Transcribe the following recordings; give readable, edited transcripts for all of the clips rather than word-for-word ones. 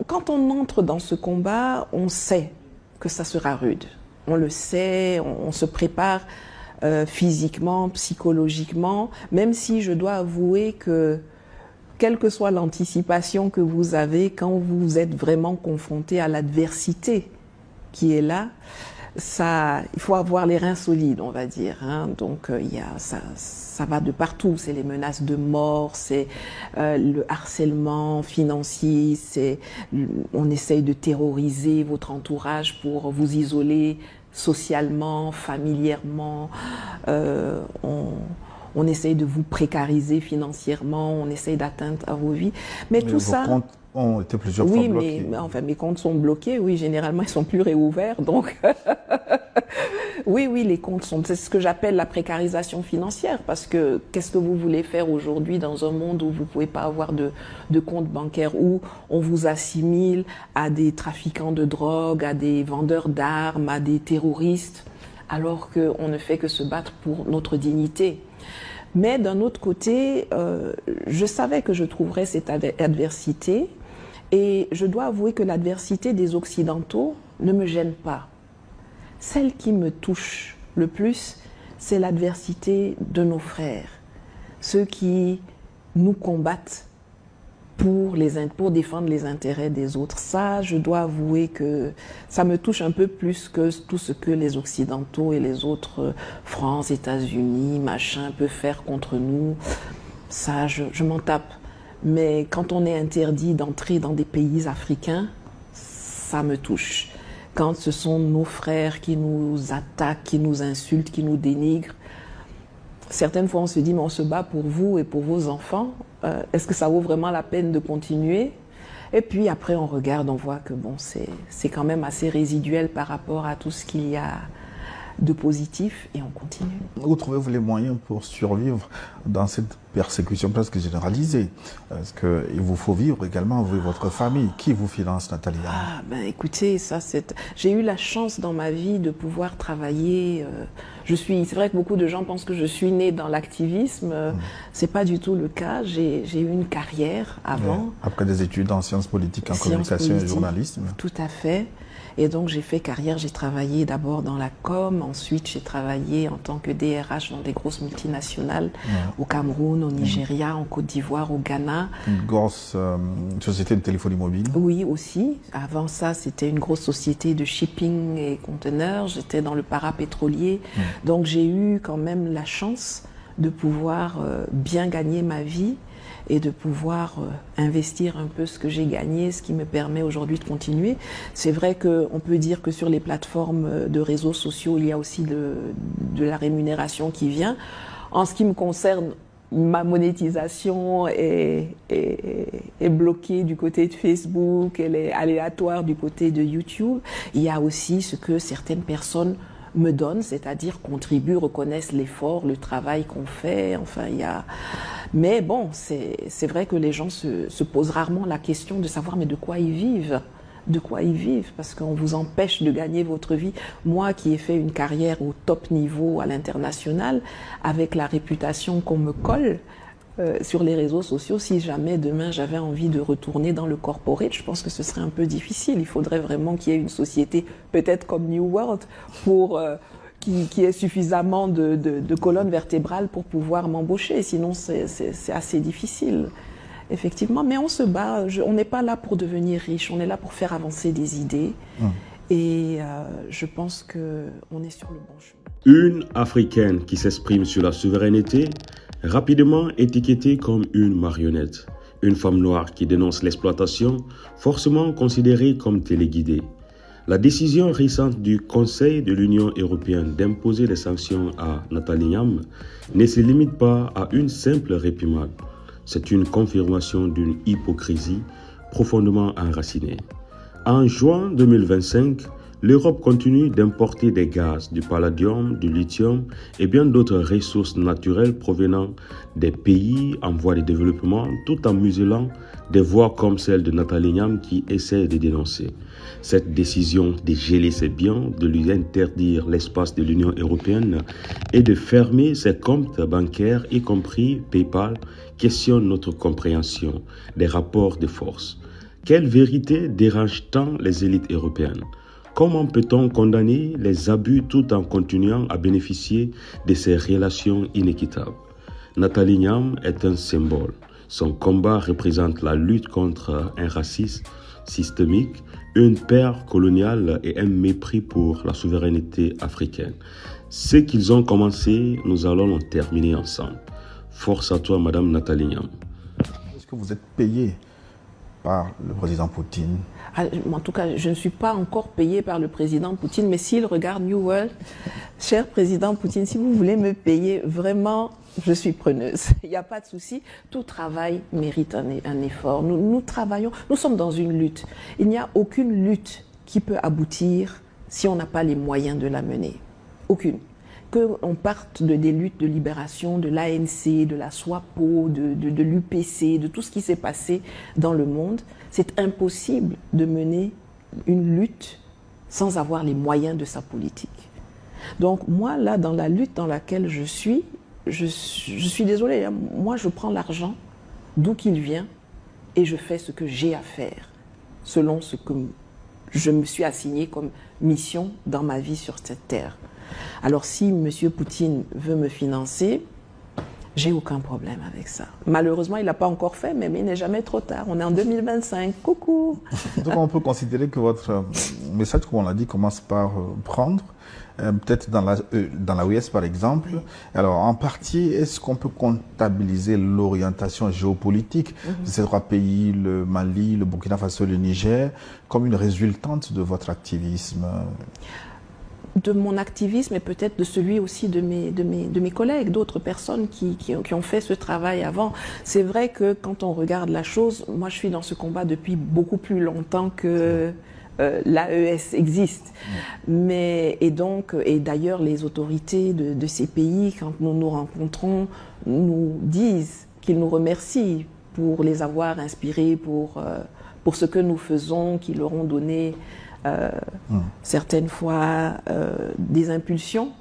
quand on entre dans ce combat, on sait que ça sera rude. On le sait, on se prépare physiquement, psychologiquement, même si je dois avouer que quelle que soit l'anticipation que vous avez quand vous êtes vraiment confronté à l'adversité qui est là, il faut avoir les reins solides, on va dire. Hein. Donc ça va de partout. C'est les menaces de mort, c'est le harcèlement financier, on essaye de terroriser votre entourage pour vous isoler socialement, familièrement. On essaye de vous précariser financièrement, on essaye d'atteindre à vos vies. Mais tout ça... Vos comptes ont été plusieurs fois bloqués. Mais enfin, mes comptes sont bloqués, oui, généralement, ils sont plus réouverts, donc... oui, les comptes sont... C'est ce que j'appelle la précarisation financière, parce que qu'est-ce que vous voulez faire aujourd'hui dans un monde où vous ne pouvez pas avoir de compte bancaire, où on vous assimile à des trafiquants de drogue, à des vendeurs d'armes, à des terroristes, alors qu'on ne fait que se battre pour notre dignité. Mais d'un autre côté, je savais que je trouverais cette adversité et je dois avouer que l'adversité des Occidentaux ne me gêne pas. Celle qui me touche le plus, c'est l'adversité de nos frères, ceux qui nous combattent pour défendre les intérêts des autres. Ça, je dois avouer que ça me touche un peu plus que tout ce que les Occidentaux et les autres, France, États-Unis, machin, peuvent faire contre nous. Ça, je m'en tape. Mais quand on est interdit d'entrer dans des pays africains, ça me touche. Quand ce sont nos frères qui nous attaquent, qui nous insultent, qui nous dénigrent, certaines fois on se dit, mais on se bat pour vous et pour vos enfants. Est-ce que ça vaut vraiment la peine de continuer? Et puis après on regarde, on voit que bon, c'est quand même assez résiduel par rapport à tout ce qu'il y a de positif et on continue. Où trouvez-vous les moyens pour survivre dans cette persécution presque généralisée? Est-ce qu'il vous faut vivre également, vous et votre famille? Qui vous finance, Nathalie? Ah, ben écoutez, j'ai eu la chance dans ma vie de pouvoir travailler. C'est vrai que beaucoup de gens pensent que je suis née dans l'activisme. C'est pas du tout le cas. J'ai eu une carrière avant. Ouais. Après des études en sciences politiques, en communication et journalisme. Tout à fait. Et donc j'ai fait carrière, j'ai travaillé d'abord dans la com, ensuite j'ai travaillé en tant que DRH dans des grosses multinationales au Cameroun, au Nigeria, en Côte d'Ivoire, au Ghana. Une grosse société de téléphonie mobile? Oui, aussi. Avant ça, c'était une grosse société de shipping et conteneurs. J'étais dans le parapétrolier. Donc j'ai eu quand même la chance de pouvoir bien gagner ma vie et de pouvoir investir un peu ce que j'ai gagné, ce qui me permet aujourd'hui de continuer. C'est vrai qu'on peut dire que sur les plateformes de réseaux sociaux, il y a aussi de la rémunération qui vient. En ce qui me concerne, ma monétisation est bloquée du côté de Facebook, elle est aléatoire du côté de YouTube. Il y a aussi ce que certaines personnes me donnent, c'est-à-dire contribuent, reconnaissent l'effort, le travail qu'on fait. Enfin, il y a... Mais bon, c'est vrai que les gens se posent rarement la question de savoir mais de quoi ils vivent. De quoi ils vivent, parce qu'on vous empêche de gagner votre vie. Moi qui ai fait une carrière au top niveau à l'international, avec la réputation qu'on me colle sur les réseaux sociaux, si jamais demain j'avais envie de retourner dans le corporate, je pense que ce serait un peu difficile. Il faudrait vraiment qu'il y ait une société, peut-être comme New World, pour... qui ait suffisamment de colonnes vertébrales pour pouvoir m'embaucher. Sinon, c'est assez difficile, effectivement. Mais on se bat. On n'est pas là pour devenir riche. On est là pour faire avancer des idées. Et je pense qu'on est sur le bon chemin. Une Africaine qui s'exprime sur la souveraineté, rapidement étiquetée comme une marionnette. Une femme noire qui dénonce l'exploitation, forcément considérée comme téléguidée. La décision récente du Conseil de l'Union européenne d'imposer des sanctions à Nathalie Nyam ne se limite pas à une simple réprimande. C'est une confirmation d'une hypocrisie profondément enracinée. En juin 2025, l'Europe continue d'importer des gaz, du palladium, du lithium et bien d'autres ressources naturelles provenant des pays en voie de développement, tout en muselant des voix comme celle de Nathalie Nyam qui essaie de dénoncer. Cette décision de geler ses biens, de lui interdire l'espace de l'Union européenne et de fermer ses comptes bancaires, y compris PayPal, questionne notre compréhension des rapports de force. Quelle vérité dérange tant les élites européennes? Comment peut-on condamner les abus tout en continuant à bénéficier de ces relations inéquitables? Nathalie Niam est un symbole. Son combat représente la lutte contre un racisme systémique, une peur coloniale et un mépris pour la souveraineté africaine. Ce qu'ils ont commencé, nous allons le terminer ensemble. Force à toi, Madame Nathalie Niam. Est-ce que vous êtes payé par le président Poutine? En tout cas, je ne suis pas encore payée par le président Poutine, mais s'il regarde New World, cher président Poutine, si vous voulez me payer, vraiment, je suis preneuse. Il n'y a pas de souci. Tout travail mérite un effort. Nous travaillons, nous sommes dans une lutte. Il n'y a aucune lutte qui peut aboutir si on n'a pas les moyens de la mener. Aucune. Qu'on parte des luttes de libération, de l'ANC, de la SWAPO, de l'UPC, de tout ce qui s'est passé dans le monde, c'est impossible de mener une lutte sans avoir les moyens de sa politique. Donc moi, là, dans la lutte dans laquelle je suis désolée, hein, moi je prends l'argent d'où qu'il vient et je fais ce que j'ai à faire, selon ce que je me suis assigné comme mission dans ma vie sur cette terre. Alors si M. Poutine veut me financer, j'ai aucun problème avec ça. Malheureusement, il ne l'a pas encore fait, mais il n'est jamais trop tard. On est en 2025. Coucou. Donc on peut considérer que votre message, comme on l'a dit, commence par prendre, peut-être dans la US par exemple. Oui. Alors en partie, est-ce qu'on peut comptabiliser l'orientation géopolitique de ces trois pays, le Mali, le Burkina Faso, le Niger, comme une résultante de votre activisme? De mon activisme et peut-être de celui aussi de mes collègues, d'autres personnes qui ont fait ce travail avant. C'est vrai que quand on regarde la chose, moi je suis dans ce combat depuis beaucoup plus longtemps que l'AES existe. Et d'ailleurs les autorités de ces pays, quand nous nous rencontrons, nous disent qu'ils nous remercient pour les avoir inspirés, pour ce que nous faisons, qu'ils leur ont donné certaines fois des impulsions.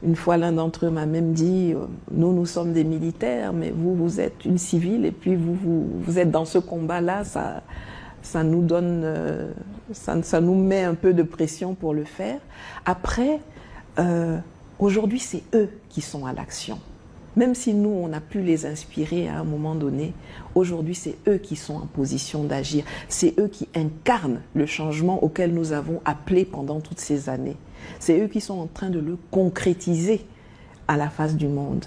Une fois, l'un d'entre eux m'a même dit nous sommes des militaires, mais vous êtes une civile, et puis vous êtes dans ce combat-là, ça nous donne, ça nous met un peu de pression pour le faire. Après, aujourd'hui, c'est eux qui sont à l'action. Même si nous, on a pu les inspirer à un moment donné, aujourd'hui, c'est eux qui sont en position d'agir. C'est eux qui incarnent le changement auquel nous avons appelé pendant toutes ces années. C'est eux qui sont en train de le concrétiser à la face du monde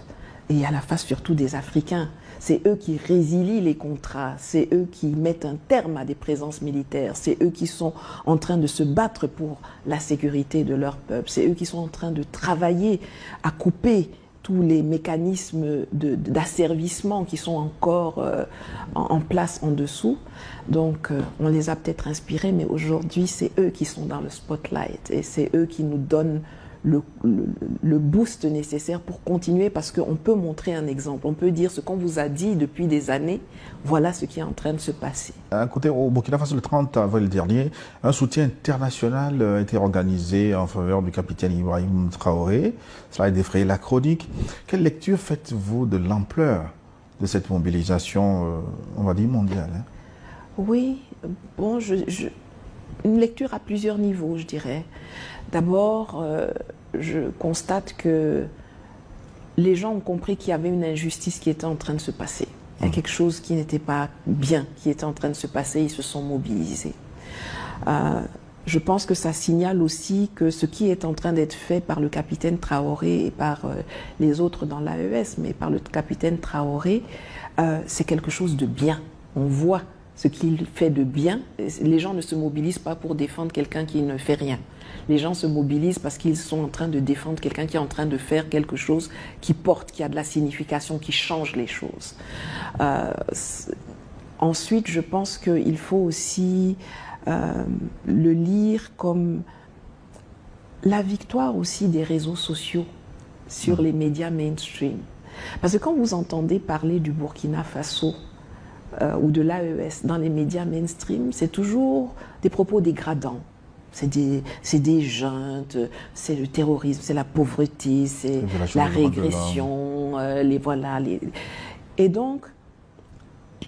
et à la face surtout des Africains. C'est eux qui résilient les contrats, c'est eux qui mettent un terme à des présences militaires, c'est eux qui sont en train de se battre pour la sécurité de leur peuple, c'est eux qui sont en train de travailler à couper tous les mécanismes d'asservissement qui sont encore en place en dessous. Donc on les a peut-être inspirés, mais aujourd'hui c'est eux qui sont dans le spotlight et c'est eux qui nous donnent le boost nécessaire pour continuer, parce qu'on peut montrer un exemple, on peut dire ce qu'on vous a dit depuis des années, voilà ce qui est en train de se passer. Écoutez, au Burkina Faso, le 30 avril dernier, un soutien international a été organisé en faveur du capitaine Ibrahim Traoré. Cela a défrayé la chronique. Quelle lecture faites-vous de l'ampleur de cette mobilisation, on va dire, mondiale, hein? Oui, bon, une lecture à plusieurs niveaux, je dirais. D'abord, je constate que les gens ont compris qu'il y avait une injustice qui était en train de se passer. Il y a quelque chose qui n'était pas bien, qui était en train de se passer, ils se sont mobilisés. Je pense que ça signale aussi que ce qui est en train d'être fait par le capitaine Traoré et par les autres dans l'AES, mais par le capitaine Traoré, c'est quelque chose de bien. On voit ce qu'il fait de bien. Les gens ne se mobilisent pas pour défendre quelqu'un qui ne fait rien. Les gens se mobilisent parce qu'ils sont en train de défendre quelqu'un qui est en train de faire quelque chose qui porte, qui a de la signification, qui change les choses. Ensuite, je pense qu'il faut aussi le lire comme la victoire aussi des réseaux sociaux sur les médias mainstream. Parce que quand vous entendez parler du Burkina Faso ou de l'AES dans les médias mainstream, c'est toujours des propos dégradants. C'est des juntes, c'est le terrorisme, c'est la pauvreté, c'est la régression, Et donc,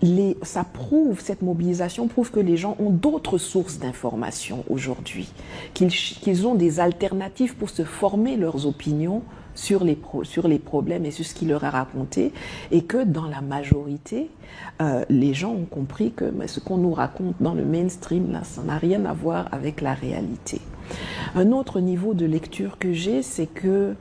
cette mobilisation prouve que les gens ont d'autres sources d'information aujourd'hui, qu'ils ont des alternatives pour se former leurs opinions sur les problèmes et sur ce qui leur est raconté, et que dans la majorité, les gens ont compris que ce qu'on nous raconte dans le mainstream, là, ça n'a rien à voir avec la réalité. Un autre niveau de lecture que j'ai, c'est que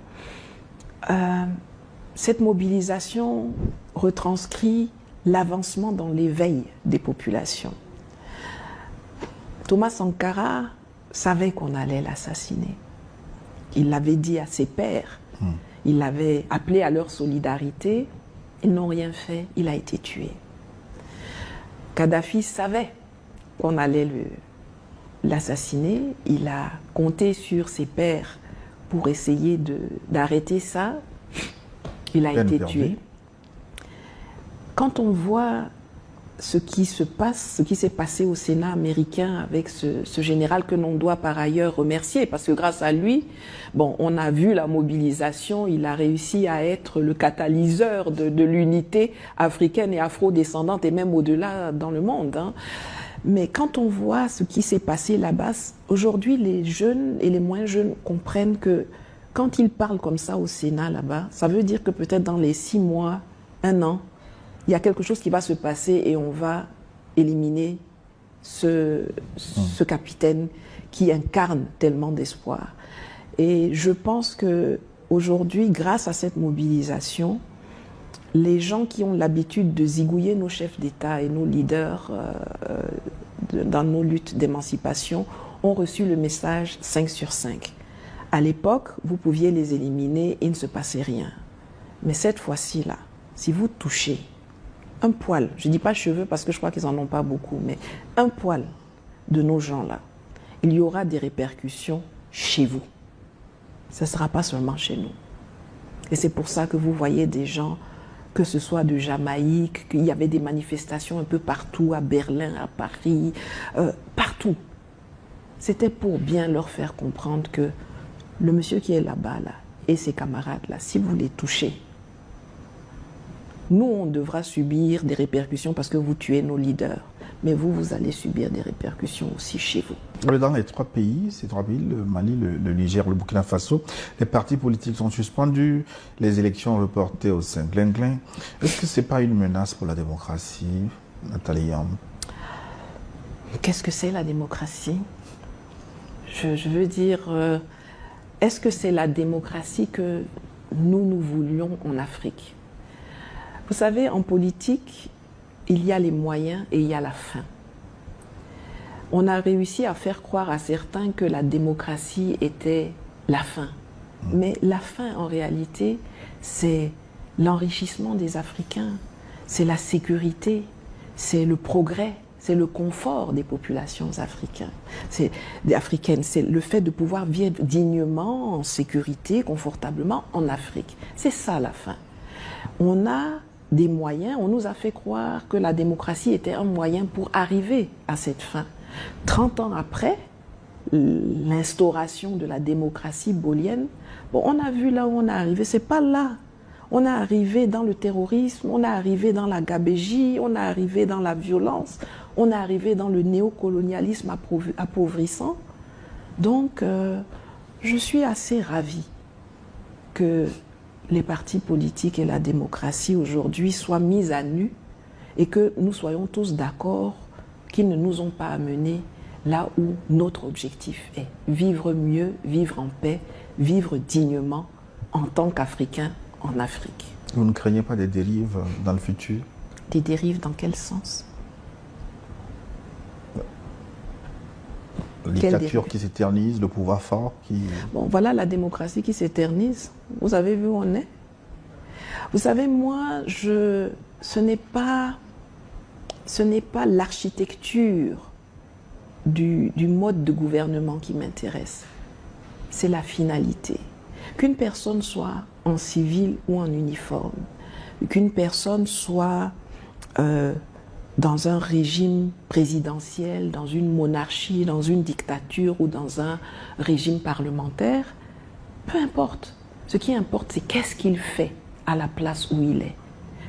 cette mobilisation retranscrit l'avancement dans l'éveil des populations. Thomas Sankara savait qu'on allait l'assassiner. Il l'avait dit à ses pairs. Il l'avait appelé à leur solidarité. Ils n'ont rien fait. Il a été tué. Kadhafi savait qu'on allait l'assassiner. Il a compté sur ses pairs pour essayer d'arrêter ça. Il a été tué. Quand on voit ce qui se passe, ce qui s'est passé au Sénat américain avec ce général que l'on doit par ailleurs remercier, parce que grâce à lui, bon, on a vu la mobilisation, il a réussi à être le catalyseur de l'unité africaine et afro-descendante, et même au-delà dans le monde, hein. Mais quand on voit ce qui s'est passé là-bas, aujourd'hui, les jeunes et les moins jeunes comprennent que quand ils parlent comme ça au Sénat là-bas, ça veut dire que peut-être dans les 6 mois, 1 an, il y a quelque chose qui va se passer et on va éliminer ce capitaine qui incarne tellement d'espoir. Et je pense qu'aujourd'hui, grâce à cette mobilisation, les gens qui ont l'habitude de zigouiller nos chefs d'État et nos leaders dans nos luttes d'émancipation ont reçu le message 5 sur 5. À l'époque, vous pouviez les éliminer et il ne se passait rien. Mais cette fois-ci, là, si vous touchez un poil, je ne dis pas cheveux parce que je crois qu'ils n'en ont pas beaucoup, mais un poil de nos gens-là, il y aura des répercussions chez vous. Ce ne sera pas seulement chez nous. Et c'est pour ça que vous voyez des gens, que ce soit de Jamaïque, qu'il y avait des manifestations un peu partout, à Berlin, à Paris, partout. C'était pour bien leur faire comprendre que le monsieur qui est là-bas, là, et ses camarades, là, si vous les touchez, nous, on devra subir des répercussions parce que vous tuez nos leaders. Mais vous, vous allez subir des répercussions aussi chez vous. Dans les 3 pays, ces 3 pays, le Mali, le Niger, le Burkina Faso, les partis politiques sont suspendus, les élections reportées au Saint-Glinglin. Est-ce que ce n'est pas une menace pour la démocratie, Nathalie Yamb? Qu'est-ce que c'est la démocratie? Je veux dire, est-ce que c'est la démocratie que nous voulions en Afrique? Vous savez, en politique, il y a les moyens et il y a la fin. On a réussi à faire croire à certains que la démocratie était la fin. Mais la fin, en réalité, c'est l'enrichissement des Africains, c'est la sécurité, c'est le progrès, c'est le confort des populations africaines. C'est le fait de pouvoir vivre dignement, en sécurité, confortablement en Afrique. C'est ça la fin. On a des moyens, on nous a fait croire que la démocratie était un moyen pour arriver à cette fin. 30 ans après l'instauration de la démocratie bolienne, bon, on a vu là où on est arrivé, c'est pas là. On est arrivé dans le terrorisme, on est arrivé dans la gabégie, on est arrivé dans la violence, on est arrivé dans le néocolonialisme appauvrissant. Donc, je suis assez ravie que les partis politiques et la démocratie aujourd'hui soient mis à nu et que nous soyons tous d'accord qu'ils ne nous ont pas amenés là où notre objectif est. Vivre mieux, vivre en paix, vivre dignement en tant qu'Africains en Afrique. Vous ne craignez pas des dérives dans le futur? Des dérives dans quel sens? La dictature qui s'éternise, le pouvoir fort qui... Bon, voilà la démocratie qui s'éternise. Vous avez vu où on est? Vous savez, moi, ce n'est pas l'architecture du mode de gouvernement qui m'intéresse. C'est la finalité. Qu'une personne soit en civil ou en uniforme, qu'une personne soit dans un régime présidentiel, dans une monarchie, dans une dictature ou dans un régime parlementaire, peu importe. Ce qui importe, c'est qu'est-ce qu'il fait à la place où il est.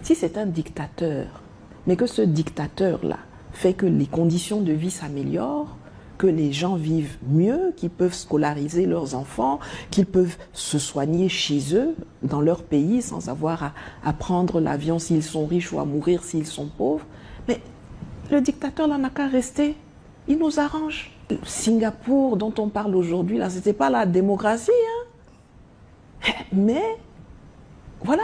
Si c'est un dictateur, mais que ce dictateur-là fait que les conditions de vie s'améliorent, que les gens vivent mieux, qu'ils peuvent scolariser leurs enfants, qu'ils peuvent se soigner chez eux, dans leur pays, sans avoir à prendre l'avion s'ils sont riches ou à mourir s'ils sont pauvres. Mais le dictateur là n'a qu'à rester. Il nous arrange. Singapour, dont on parle aujourd'hui, là, c'était pas la démocratie, hein. Mais, voilà,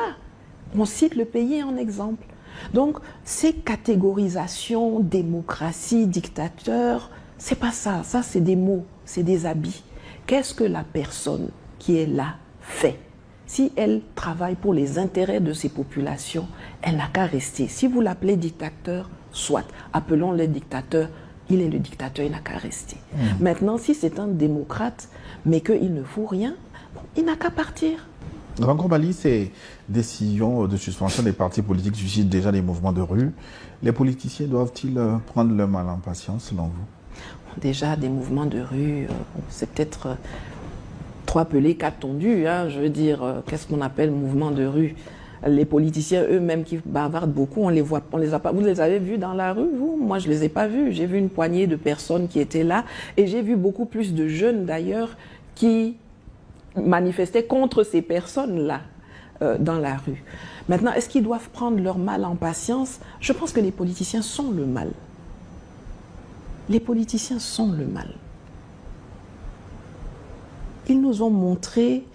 on cite le pays en exemple. Donc, ces catégorisations, démocratie, dictateur, c'est pas ça. Ça, c'est des mots, c'est des habits. Qu'est-ce que la personne qui est là fait? Si elle travaille pour les intérêts de ces populations, elle n'a qu'à rester. Si vous l'appelez dictateur, soit, appelons-le dictateur, il est le dictateur, il n'a qu'à rester. Maintenant, si c'est un démocrate, mais qu'il ne faut rien, bon, il n'a qu'à partir. Ranko Bali, ces décisions de suspension des partis politiques suscitent déjà des mouvements de rue. Les politiciens doivent-ils prendre leur mal en patience, selon vous? Déjà, des mouvements de rue, c'est peut-être 3 pelés, 4 tondus. Hein, je veux dire, qu'est-ce qu'on appelle mouvement de rue? Les politiciens eux-mêmes qui bavardent beaucoup, on les a pas. Vous les avez vus dans la rue, vous? Moi, je les ai pas vus. J'ai vu une poignée de personnes qui étaient là, et j'ai vu beaucoup plus de jeunes d'ailleurs qui manifestaient contre ces personnes-là dans la rue. Maintenant, est-ce qu'ils doivent prendre leur mal en patience? Je pense que les politiciens sont le mal. Les politiciens sont le mal. Ils nous ont montré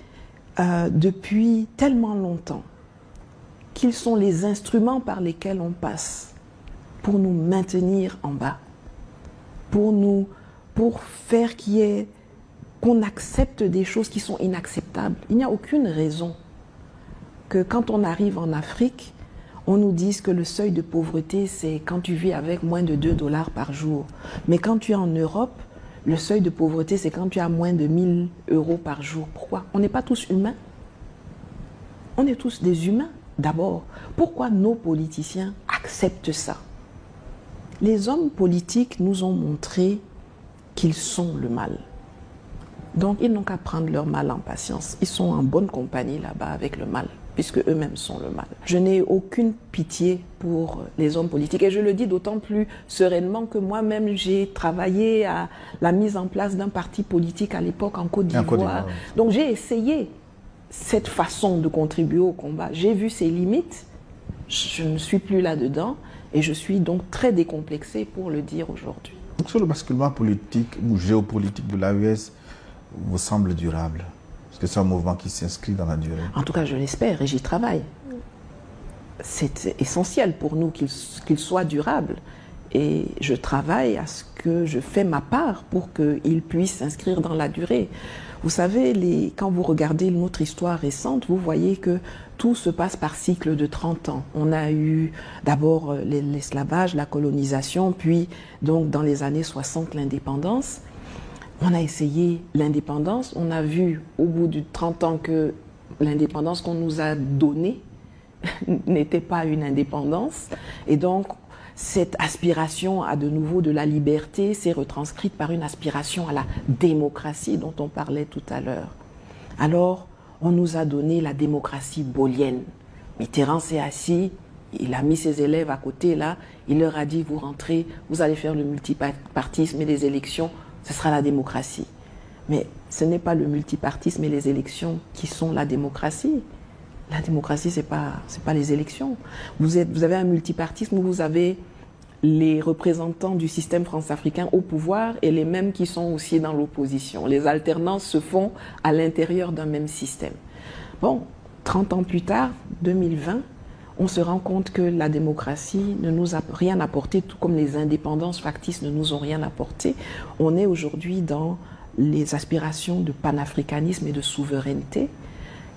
depuis tellement longtemps qu'ils sont les instruments par lesquels on passe pour nous maintenir en bas, pour faire qu'on accepte des choses qui sont inacceptables. Il n'y a aucune raison que quand on arrive en Afrique, on nous dise que le seuil de pauvreté, c'est quand tu vis avec moins de 2 $ par jour. Mais quand tu es en Europe, le seuil de pauvreté, c'est quand tu as moins de 1 000 € par jour. Pourquoi? On n'est pas tous humains. On est tous des humains. D'abord, pourquoi nos politiciens acceptent ça? Les hommes politiques nous ont montré qu'ils sont le mal. Donc, ils n'ont qu'à prendre leur mal en patience. Ils sont en bonne compagnie là-bas avec le mal, puisque eux-mêmes sont le mal. Je n'ai aucune pitié pour les hommes politiques. Et je le dis d'autant plus sereinement que moi-même, j'ai travaillé à la mise en place d'un parti politique à l'époque en Côte d'Ivoire. Donc, j'ai essayé cette façon de contribuer au combat. J'ai vu ses limites, je ne suis plus là-dedans et je suis donc très décomplexée pour le dire aujourd'hui. Donc sur le basculement politique ou géopolitique de l'AES vous semble durable? Est-ce que c'est un mouvement qui s'inscrit dans la durée? En tout cas, je l'espère et j'y travaille. C'est essentiel pour nous qu'il soit durable et je travaille à ce que je fais ma part pour qu'il puisse s'inscrire dans la durée. Vous savez, quand vous regardez notre histoire récente, vous voyez que tout se passe par cycle de 30 ans. On a eu d'abord l'esclavage, la colonisation, puis donc dans les années 60 l'indépendance. On a essayé l'indépendance, on a vu au bout de 30 ans que l'indépendance qu'on nous a donnée n'était pas une indépendance. Et donc, cette aspiration à de nouveau de la liberté s'est retranscrite par une aspiration à la démocratie dont on parlait tout à l'heure. Alors, on nous a donné la démocratie bolienne. Mitterrand s'est assis, il a mis ses élèves à côté là, il leur a dit, vous rentrez, vous allez faire le multipartisme et les élections, ce sera la démocratie. Mais ce n'est pas le multipartisme et les élections qui sont la démocratie. La démocratie, c'est pas les élections. Vous avez un multipartisme où vous avez les représentants du système france-africain au pouvoir et les mêmes qui sont aussi dans l'opposition. Les alternances se font à l'intérieur d'un même système. Bon, 30 ans plus tard, 2020, on se rend compte que la démocratie ne nous a rien apporté, tout comme les indépendances factices ne nous ont rien apporté. On est aujourd'hui dans les aspirations de panafricanisme et de souveraineté.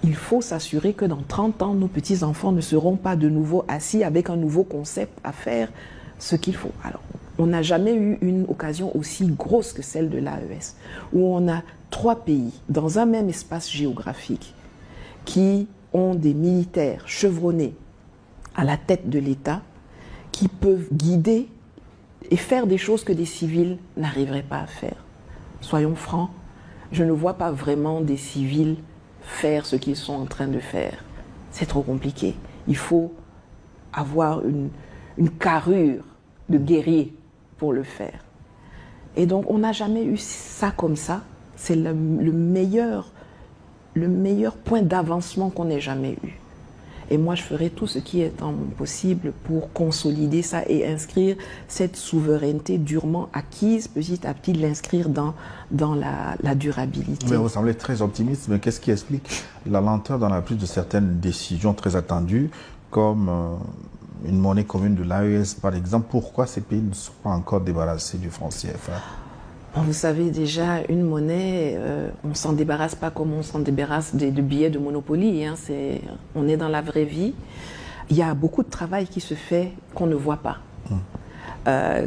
Il faut s'assurer que dans 30 ans, nos petits-enfants ne seront pas de nouveau assis avec un nouveau concept à faire ce qu'il faut. Alors, on n'a jamais eu une occasion aussi grosse que celle de l'AES, où on a 3 pays dans un même espace géographique qui ont des militaires chevronnés à la tête de l'État, qui peuvent guider et faire des choses que des civils n'arriveraient pas à faire. Soyons francs, je ne vois pas vraiment des civils faire ce qu'ils sont en train de faire. C'est trop compliqué. Il faut avoir une carrure de guerrier pour le faire. Et donc, on n'a jamais eu ça comme ça. C'est le meilleur point d'avancement qu'on ait jamais eu. Et moi, je ferai tout ce qui est en possible pour consolider ça et inscrire cette souveraineté durement acquise, petit à petit, l'inscrire dans la durabilité. Mais vous semblez très optimiste, mais qu'est-ce qui explique la lenteur dans la prise de certaines décisions très attendues, comme une monnaie commune de l'AES, par exemple? Pourquoi ces pays ne sont pas encore débarrassés du franc CFA? Bon, vous savez déjà, une monnaie, on ne s'en débarrasse pas comme on s'en débarrasse de billets de Monopoly. Hein, on est dans la vraie vie. Il y a beaucoup de travail qui se fait qu'on ne voit pas.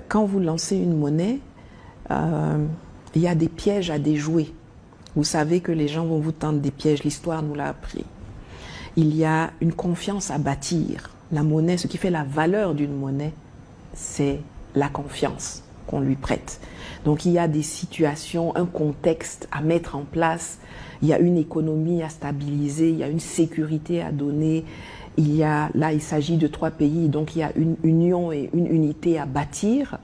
Quand vous lancez une monnaie, il y a des pièges à déjouer. Vous savez que les gens vont vous tendre des pièges. L'histoire nous l'a appris. Il y a une confiance à bâtir. La monnaie, ce qui fait la valeur d'une monnaie, c'est la confiance qu'on lui prête. Donc il y a des situations, un contexte à mettre en place, il y a une économie à stabiliser, il y a une sécurité à donner, là il s'agit de 3 pays, donc il y a une union et une unité à bâtir,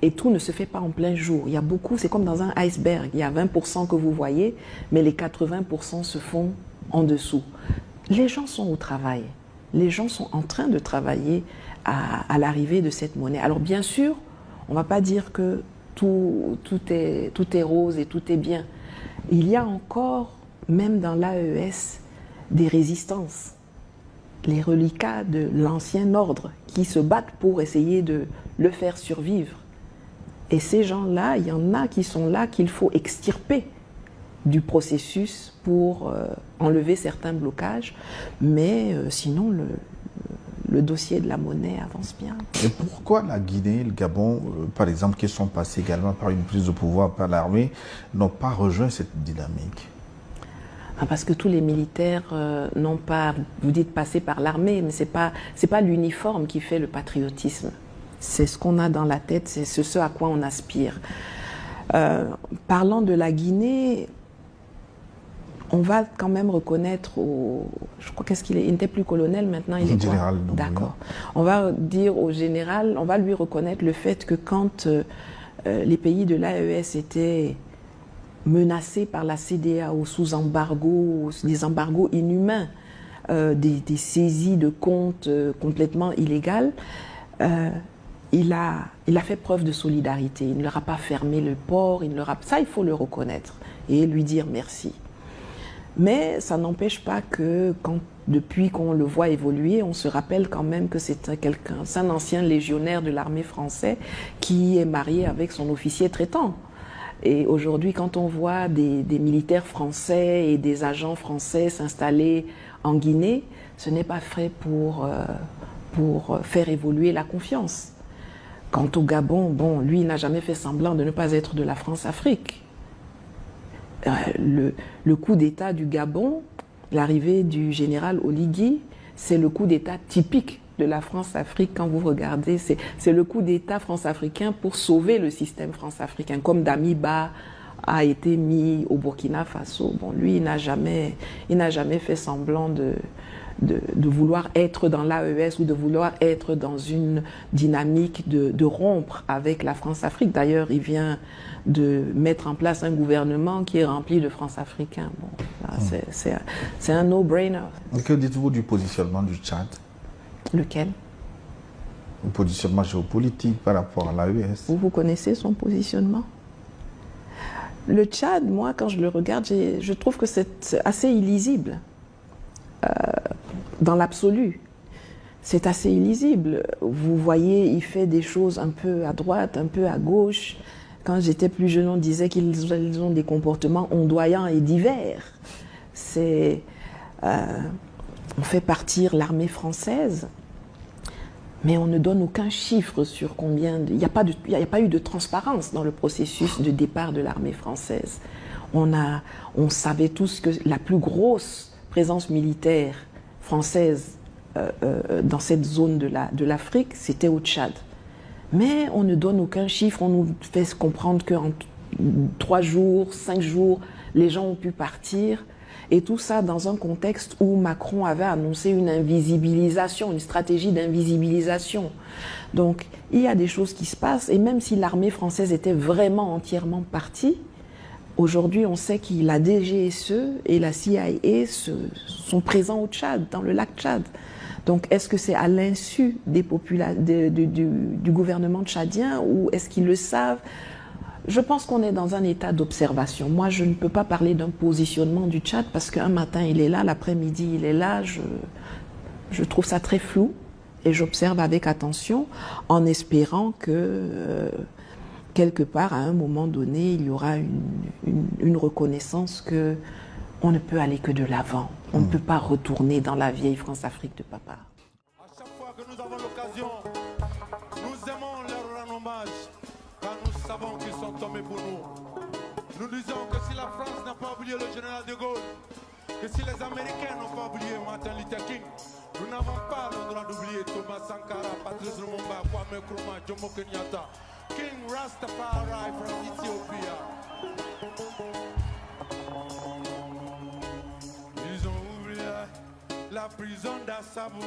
et tout ne se fait pas en plein jour. Il y a beaucoup, c'est comme dans un iceberg, il y a 20% que vous voyez, mais les 80% se font en dessous. Les gens sont au travail, les gens sont en train de travailler à l'arrivée de cette monnaie. Alors bien sûr, on ne va pas dire que tout est rose et tout est bien. Il y a encore, même dans l'AES, des résistances. Les reliquats de l'ancien ordre qui se battent pour essayer de le faire survivre. Et ces gens-là, il y en a qui sont là qu'il faut extirper du processus pour enlever certains blocages. Mais sinon, le dossier de la monnaie avance bien. Et pourquoi la Guinée, le Gabon, par exemple, qui sont passés également par une prise de pouvoir par l'armée, n'ont pas rejoint cette dynamique? Parce que tous les militaires n'ont pas, vous dites passer par l'armée, mais c'est pas l'uniforme qui fait le patriotisme. C'est ce qu'on a dans la tête, c'est ce à quoi on aspire. Parlant de la Guinée, on va quand même reconnaître je crois il n'était plus colonel maintenant, il est général. D'accord. On va dire au général, on va lui reconnaître le fait que quand les pays de l'AES étaient menacés par la CEDEAO sous embargo, des embargos inhumains, des saisies de comptes complètement illégales, il a fait preuve de solidarité. Il ne leur a pas fermé le port, ça il faut le reconnaître et lui dire merci. Mais ça n'empêche pas que depuis qu'on le voit évoluer, on se rappelle quand même que c'est un ancien légionnaire de l'armée française qui est marié avec son officier traitant. Et aujourd'hui, quand on voit des militaires français et des agents français s'installer en Guinée, ce n'est pas fait pour faire évoluer la confiance. Quant au Gabon, bon, lui, il n'a jamais fait semblant de ne pas être de la France-Afrique. Le coup d'État du Gabon, l'arrivée du général Oligui, c'est le coup d'État typique de la France-Afrique. Quand vous regardez, c'est le coup d'État france-africain pour sauver le système france-africain, comme Damiba a été mis au Burkina Faso. Bon, lui, il n'a jamais fait semblant de vouloir être dans l'AES ou de vouloir être dans une dynamique de rompre avec la France-Afrique. D'ailleurs, il vient de mettre en place un gouvernement qui est rempli de France-Africains. Bon, c'est un no-brainer. Que dites-vous du positionnement du Tchad? Lequel? Le positionnement géopolitique par rapport à l'AES. Vous connaissez son positionnement? Le Tchad, moi, quand je le regarde, je trouve que c'est assez illisible. Dans l'absolu, c'est assez illisible. Vous voyez, il fait des choses un peu à droite, un peu à gauche. Quand j'étais plus jeune, on disait qu'ils ont des comportements ondoyants et divers. On fait partir l'armée française, mais on ne donne aucun chiffre sur combien... Il n'y a pas eu de transparence dans le processus de départ de l'armée française. On savait tous que la plus grosse présence militaire française dans cette zone de l'Afrique, c'était au Tchad. Mais on ne donne aucun chiffre, on nous fait comprendre qu'en 3 jours, 5 jours, les gens ont pu partir. Et tout ça dans un contexte où Macron avait annoncé une invisibilisation, une stratégie d'invisibilisation. Donc, il y a des choses qui se passent, et même si l'armée française était vraiment entièrement partie, aujourd'hui, on sait que la DGSE et la CIA sont présents au Tchad, dans le lac Tchad. Donc, est-ce que c'est à l'insu du gouvernement tchadien ou est-ce qu'ils le savent? Je pense qu'on est dans un état d'observation. Moi, je ne peux pas parler d'un positionnement du Tchad parce qu'un matin, il est là, l'après-midi, il est là. Je trouve ça très flou et j'observe avec attention en espérant que, quelque part, à un moment donné, il y aura une reconnaissance que on ne peut aller que de l'avant. On ne peut pas retourner dans la vieille France-Afrique de papa. À chaque fois que nous avons l'occasion, nous aimons leur rendre hommage, car nous savons qu'ils sont tombés pour nous. Nous disons que si la France n'a pas oublié le général de Gaulle, que si les Américains n'ont pas oublié Martin Luther King, nous n'avons pas le droit d'oublier Thomas Sankara, Patrice Lumumba, Kwame Nkrumah, Jomo Kenyatta, King Rastafari from Ethiopia. Ils ont oublié la prison d'Assabo.